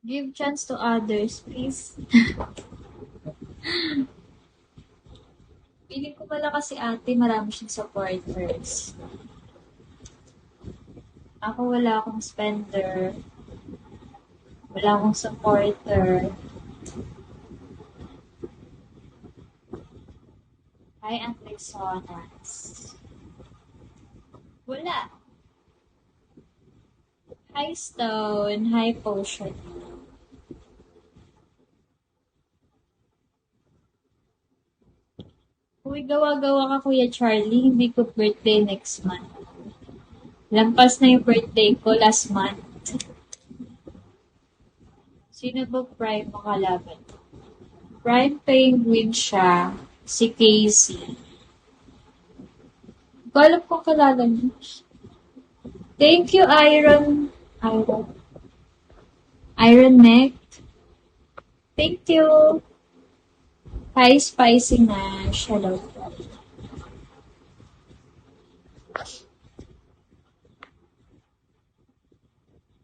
Give chance to others, please. Feeling ko malakas si ate, marami siyang supporters. Ako wala akong spender. Wala akong supporter. Hi, Ate Sonas. Wala. Hi, Stone. Hi, Potion. Uy, gawa-gawa ka, Kuya Charlie. Hindi ko birthday next month. Lampas na yung birthday ko last month. Sino ba prime mo kalaban? Prime Penguin siya. Si Casey. Ko alam kung kalala niyo. Thank you, Iron Neck. Thank you. Hi, Spicy Nash. Hello.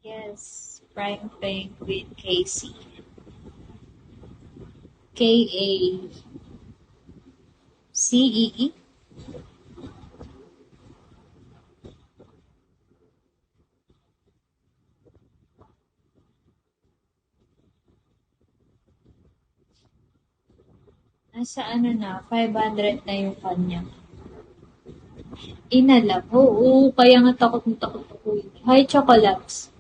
Yes, Prime Penguin Casey. K-A-C-E-E. Nasa ano na, 500 na yung kanya. Inalab. Oo, kaya nga takot na takot ako. Hi, Chocolates.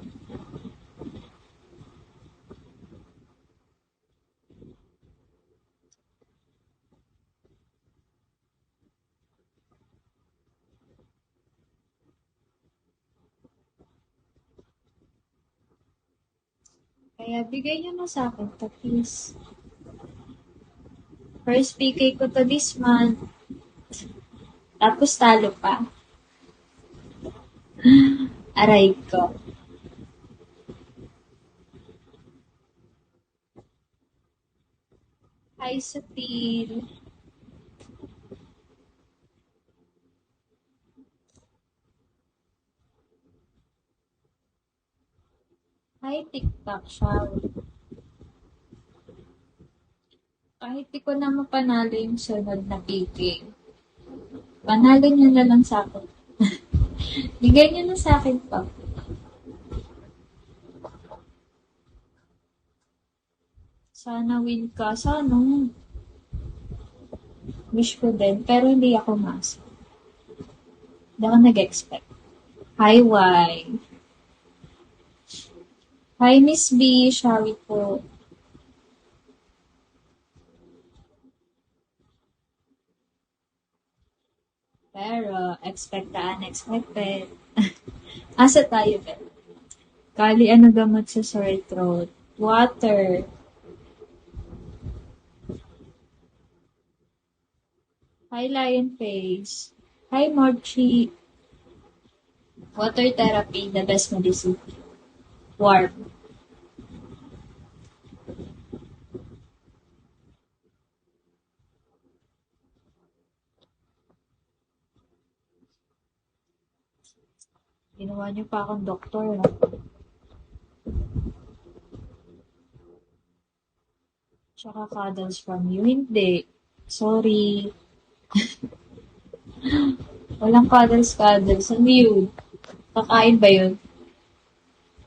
Kaya bigay niyo na sa akin to, please. First PK ko to this month. Tapos talo pa. Aray ko. Hi, Sutil. Hi, TikTok siya. Kahit di ko na mapanalo yung sunod na PK. Panalo niyo na lang sa akin. Bigay niyo na sa akin pa. Sana win ka. Sana. Wish ko din. Pero hindi ako masa. Hindi ako nag-expect. Hi, Y. Hi, Miss B. Shari po. Pero, expect the unexpected. Asa tayo, Ben? Kali, ano gamot sa sore throat? Water. Hi, Lion Face. Hi, Mochi. Water therapy, the best medicine. Warm. Ginawa niyo pa akong doktor, ha? Tsaka cuddles from you. Hindi. Sorry. Walang cuddles. Ano yun? Kakain ba yun?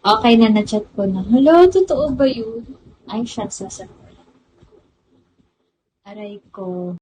Okay na, na-chat ko na. Hello, totoo ba yun? Ay, siya sasabihin. Aray ko.